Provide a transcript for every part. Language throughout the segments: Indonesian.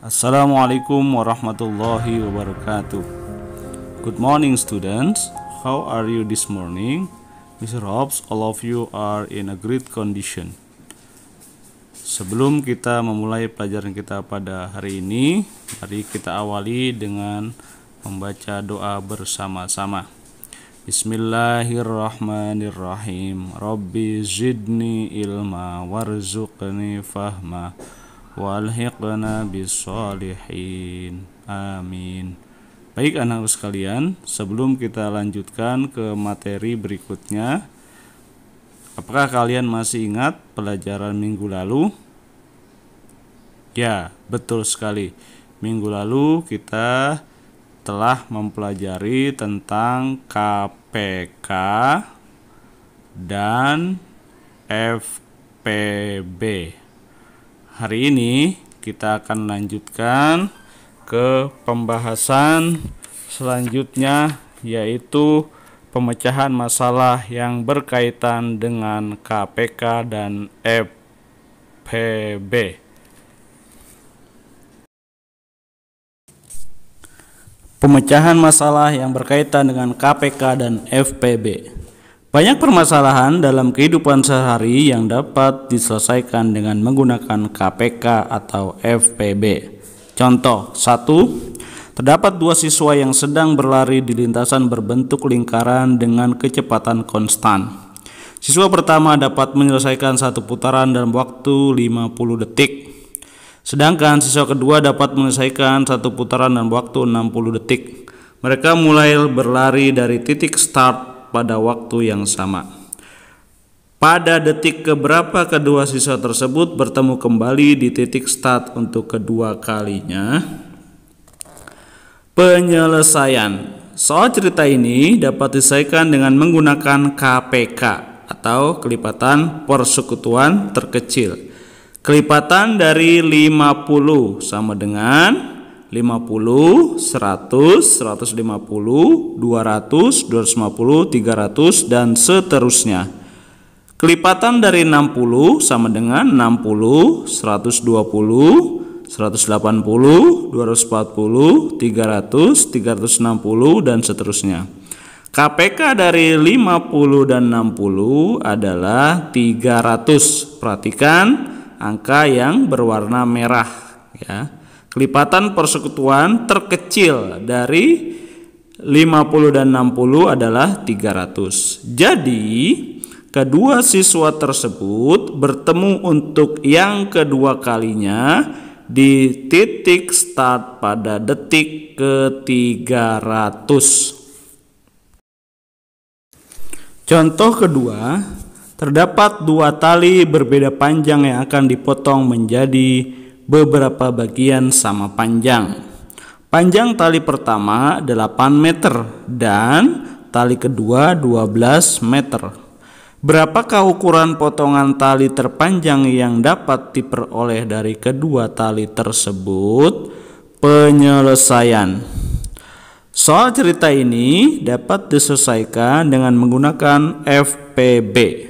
Assalamualaikum warahmatullahi wabarakatuh. Good morning students. How are you this morning? Mr. hopes all of you are in a great condition. Sebelum kita memulai pelajaran kita pada hari ini, mari kita awali dengan membaca doa bersama-sama. Bismillahirrahmanirrahim. Rabbi zidni ilma warzuqni fahma walhiqna bisolihin. Amin. Baik anak-anak sekalian, sebelum kita lanjutkan ke materi berikutnya, apakah kalian masih ingat pelajaran minggu lalu? Ya, betul sekali. Minggu lalu kita telah mempelajari tentang KPK dan FPB. Hari ini kita akan lanjutkan ke pembahasan selanjutnya, yaitu pemecahan masalah yang berkaitan dengan KPK dan FPB. Pemecahan masalah yang berkaitan dengan KPK dan FPB. Banyak permasalahan dalam kehidupan sehari yang dapat diselesaikan dengan menggunakan KPK atau FPB. Contoh 1. Terdapat dua siswa yang sedang berlari di lintasan berbentuk lingkaran dengan kecepatan konstan. Siswa pertama dapat menyelesaikan satu putaran dalam waktu 50 detik. Sedangkan siswa kedua dapat menyelesaikan satu putaran dalam waktu 60 detik. Mereka mulai berlari dari titik start pada waktu yang sama. Pada detik keberapa kedua siswa tersebut bertemu kembali di titik start untuk kedua kalinya? Penyelesaian. Soal cerita ini dapat diselesaikan dengan menggunakan KPK atau kelipatan persekutuan terkecil. Kelipatan dari 50 sama dengan 50, 100, 150, 200, 250, 300, dan seterusnya. Kelipatan dari 60 sama dengan 60, 120, 180, 240, 300, 360, dan seterusnya. KPK dari 50 dan 60 adalah 300. Perhatikan angka yang berwarna merah, ya. Kelipatan persekutuan terkecil dari 50 dan 60 adalah 300. Jadi, kedua siswa tersebut bertemu untuk yang kedua kalinya di titik start pada detik ke-300. Contoh kedua, terdapat dua tali berbeda panjang yang akan dipotong menjadi beberapa bagian sama panjang. Panjang tali pertama 8 meter dan tali kedua 12 meter. Berapakah ukuran potongan tali terpanjang yang dapat diperoleh dari kedua tali tersebut? Penyelesaian. Soal cerita ini dapat diselesaikan dengan menggunakan FPB.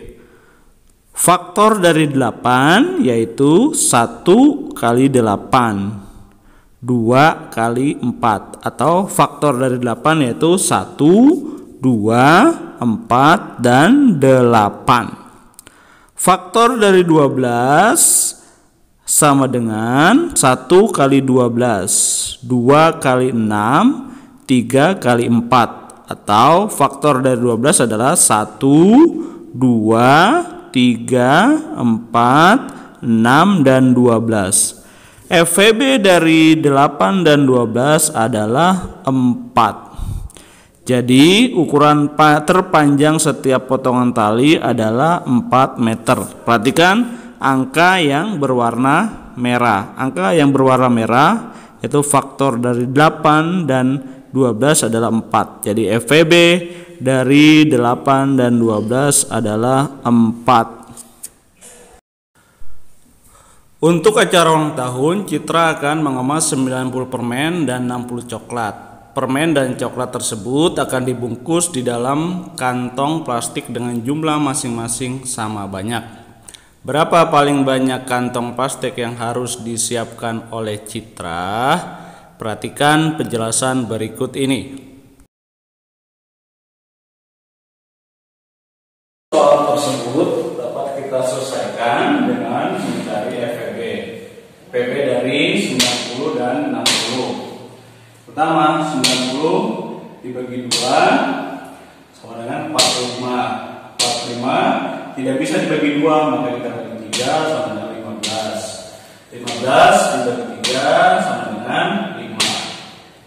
Faktor dari 8 yaitu 1 kali 8, 2 kali 4, atau faktor dari 8 yaitu 1, 2, 4, dan 8. Faktor dari 12 sama dengan 1 kali 12, 2 kali 6, 3 kali 4, atau faktor dari 12 adalah 1, 2, 3, 4, 6, dan 12. FVB dari 8 dan 12 adalah 4. Jadi ukuran terpanjang setiap potongan tali adalah 4 meter. Perhatikan angka yang berwarna merah. Angka yang berwarna merah itu faktor dari 8 dan 12 adalah 4. Jadi FVB dari 8 dan 12 adalah 4. Untuk acara ulang tahun, Citra akan mengemas 90 permen dan 60 coklat. Permen dan coklat tersebut akan dibungkus di dalam kantong plastik dengan jumlah masing-masing sama banyak. Berapa paling banyak kantong plastik yang harus disiapkan oleh Citra? Perhatikan penjelasan berikut ini. Soal tersebut dapat kita selesaikan dengan mencari FEB. FEB dari 90 dan 60. Pertama, 90 dibagi 2 sama dengan 45. 45 tidak bisa dibagi 2, maka kita bagi 3 sama dengan 15. 15 dibagi 3 sama dengan 5.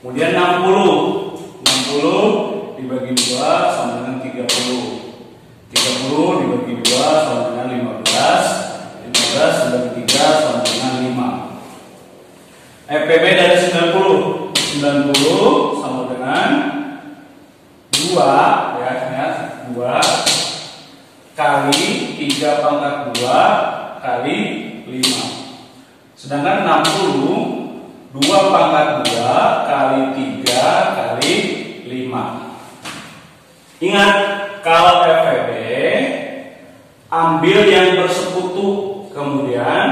Kemudian 60 dibagi 2 sama dengan 30. 30 dibagi 2 sama dengan 15. 15 dibagi 3 sama dengan 5. FPB dari 90 sama dengan 2 ya, 2 kali 3 pangkat 2 kali 5. Sedangkan 60 2 pangkat 2 kali 3 kali 5. Ingat, kalau FEB ambil yang bersekutu, kemudian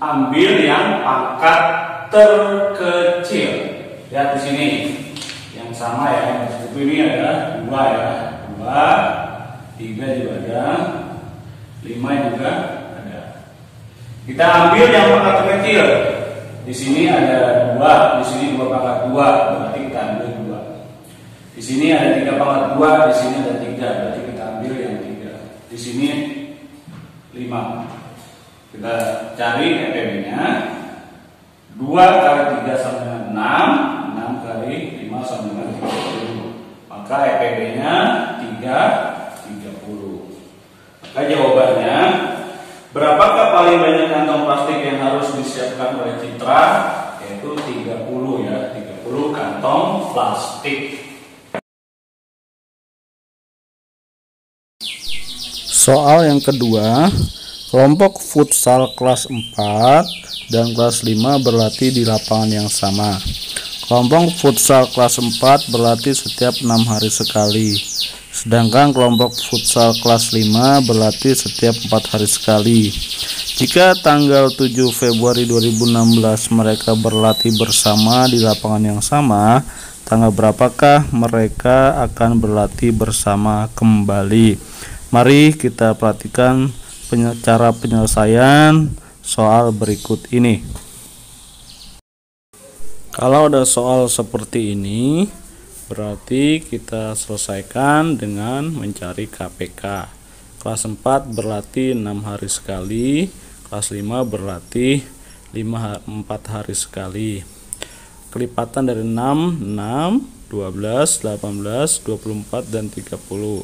ambil yang pangkat terkecil. Lihat di sini, yang sama ya, yang bersekutu ini ada 2 ya, 2, 3 juga ada, 5 juga ada. Kita ambil yang pangkat terkecil. Di sini ada 2, di sini 2 pangkat 2, berarti kita ambil 2. Di sini ada 3 pangkat 2, di sini ada 3, berarti kita ambil yang 3. Di sini 5. Kita cari FEB-nya. 2 kali 3 sama dengan 6, 6 kali 5 sama dengan 30. Maka FEB-nya 30. Maka jawabannya, berapakah paling banyak kantong plastik yang harus disiapkan oleh Citra? Yaitu 30 ya, 30 kantong plastik. Soal yang kedua, kelompok futsal kelas 4 dan kelas 5 berlatih di lapangan yang sama. Kelompok futsal kelas 4 berlatih setiap 6 hari sekali. Sedangkan kelompok futsal kelas 5 berlatih setiap 4 hari sekali. Jika tanggal 7 Februari 2016 mereka berlatih bersama di lapangan yang sama, tanggal berapakah mereka akan berlatih bersama kembali? Mari kita perhatikan cara penyelesaian soal berikut ini. Kalau ada soal seperti ini, berarti kita selesaikan dengan mencari KPK. Kelas 4 berlatih 6 hari sekali, kelas 5 berlatih 4 hari sekali. Kelipatan dari 6, 12, 18, 24, dan 30.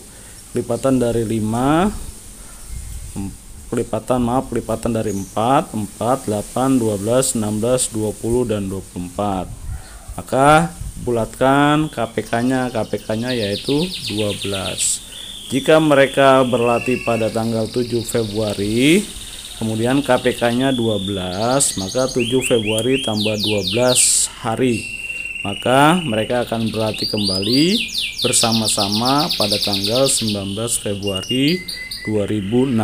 Kelipatan dari 5, kelipatan dari 4, 8, 12, 16, 20, dan 24. Maka bulatkan KPK-nya. KPK-nya yaitu 12. Jika mereka berlatih pada tanggal 7 Februari, kemudian KPK-nya 12, maka 7 Februari tambah 12 hari. Maka mereka akan berlatih kembali bersama-sama pada tanggal 19 Februari 2016.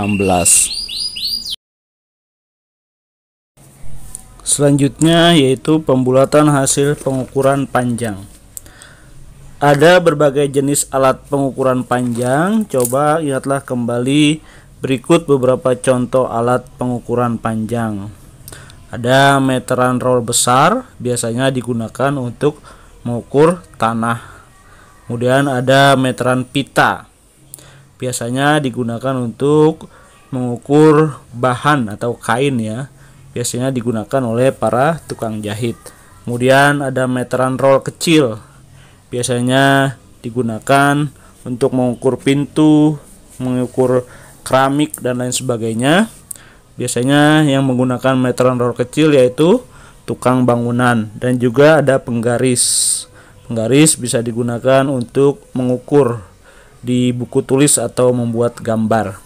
Selanjutnya yaitu pembulatan hasil pengukuran panjang. Ada berbagai jenis alat pengukuran panjang. Coba ingatlah kembali berikut beberapa contoh alat pengukuran panjang. Ada meteran roll besar, biasanya digunakan untuk mengukur tanah. Kemudian ada meteran pita, biasanya digunakan untuk mengukur bahan atau kain ya, biasanya digunakan oleh para tukang jahit. Kemudian ada meteran roll kecil, biasanya digunakan untuk mengukur pintu, mengukur keramik, dan lain sebagainya. Biasanya yang menggunakan meteran roll kecil yaitu tukang bangunan, dan juga ada penggaris. Penggaris bisa digunakan untuk mengukur di buku tulis atau membuat gambar.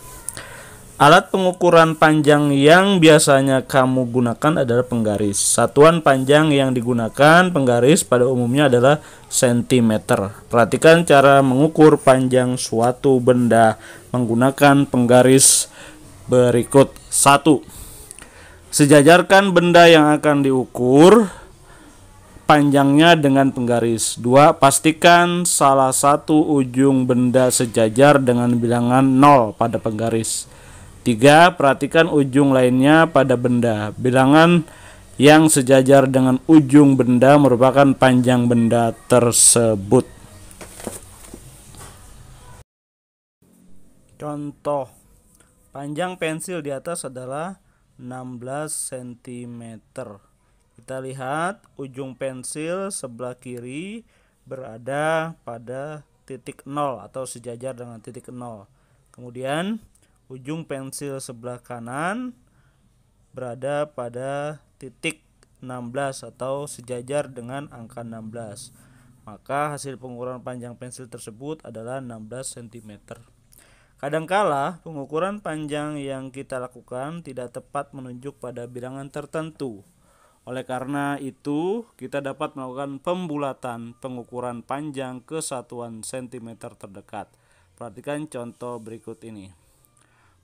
Alat pengukuran panjang yang biasanya kamu gunakan adalah penggaris. Satuan panjang yang digunakan penggaris pada umumnya adalah sentimeter. Perhatikan cara mengukur panjang suatu benda menggunakan penggaris berikut. 1. Sejajarkan benda yang akan diukur panjangnya dengan penggaris. 2. Pastikan salah satu ujung benda sejajar dengan bilangan 0 pada penggaris. 3. Perhatikan ujung lainnya pada benda. Bilangan yang sejajar dengan ujung benda merupakan panjang benda tersebut. Contoh, panjang pensil di atas adalah 16 cm. Kita lihat ujung pensil sebelah kiri berada pada titik 0 atau sejajar dengan titik 0. Kemudian ujung pensil sebelah kanan berada pada titik 16 atau sejajar dengan angka 16. Maka hasil pengukuran panjang pensil tersebut adalah 16 cm. Kadangkala pengukuran panjang yang kita lakukan tidak tepat menunjuk pada bilangan tertentu. Oleh karena itu, kita dapat melakukan pembulatan pengukuran panjang ke satuan cm terdekat. Perhatikan contoh berikut ini.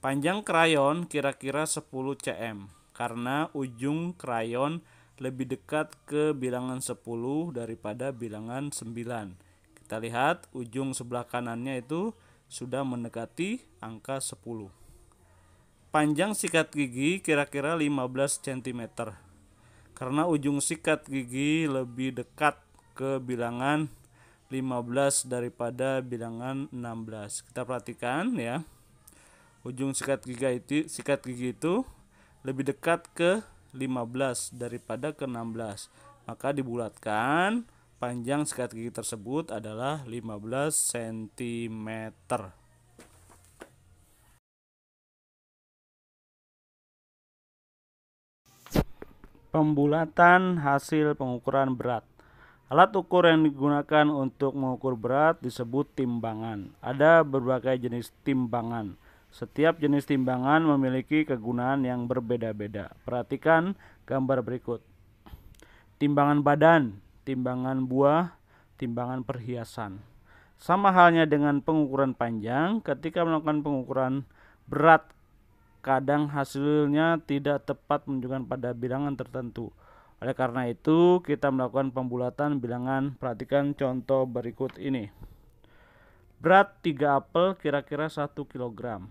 Panjang krayon kira-kira 10 cm karena ujung krayon lebih dekat ke bilangan 10 daripada bilangan 9. Kita lihat ujung sebelah kanannya itu sudah mendekati angka 10. Panjang sikat gigi kira-kira 15 cm karena ujung sikat gigi lebih dekat ke bilangan 15 daripada bilangan 16. Kita perhatikan ya. Ujung sikat gigi itu lebih dekat ke 15 daripada ke 16. Maka dibulatkan panjang sikat gigi tersebut adalah 15 cm. Pembulatan hasil pengukuran berat. Alat ukur yang digunakan untuk mengukur berat disebut timbangan. Ada berbagai jenis timbangan. Setiap jenis timbangan memiliki kegunaan yang berbeda-beda. Perhatikan gambar berikut. Timbangan badan, timbangan buah, timbangan perhiasan. Sama halnya dengan pengukuran panjang, ketika melakukan pengukuran berat, kadang hasilnya tidak tepat menunjukkan pada bilangan tertentu. Oleh karena itu, kita melakukan pembulatan bilangan. Perhatikan contoh berikut ini. Berat 3 apel kira-kira 1 kg.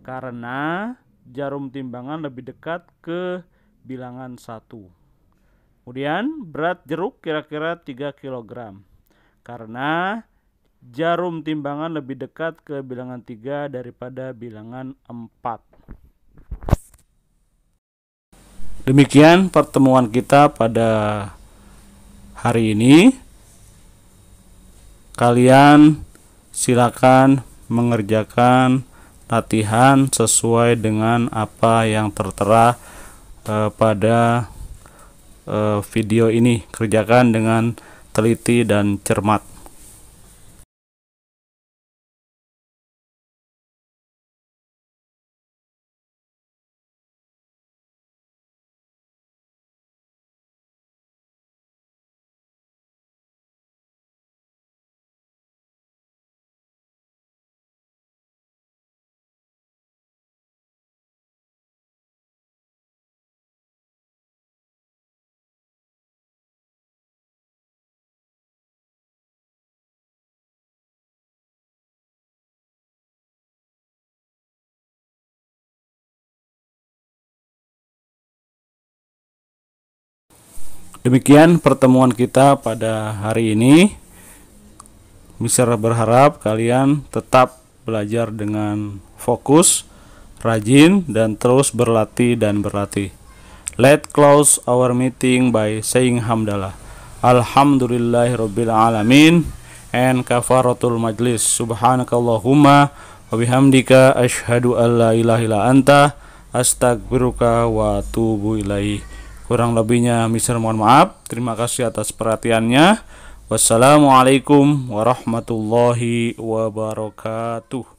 Karena jarum timbangan lebih dekat ke bilangan 1. Kemudian berat jeruk kira-kira 3 kg. Karena jarum timbangan lebih dekat ke bilangan 3 daripada bilangan 4. Demikian pertemuan kita pada hari ini. Kalian silakan mengerjakan latihan sesuai dengan apa yang tertera pada video ini. Kerjakan dengan teliti dan cermat. Demikian pertemuan kita pada hari ini. Mister berharap kalian tetap belajar dengan fokus, rajin, dan terus berlatih dan berlatih. Let's close our meeting by saying hamdalah. Alhamdulillahirabbil alamin and kafaratul majlis. Subhanakallahumma wa bihamdika asyhadu an la ilaha illa anta astaghfiruka wa atubu ilaik. Kurang lebihnya Mister mohon maaf. Terima kasih atas perhatiannya. Wassalamualaikum warahmatullahi wabarakatuh.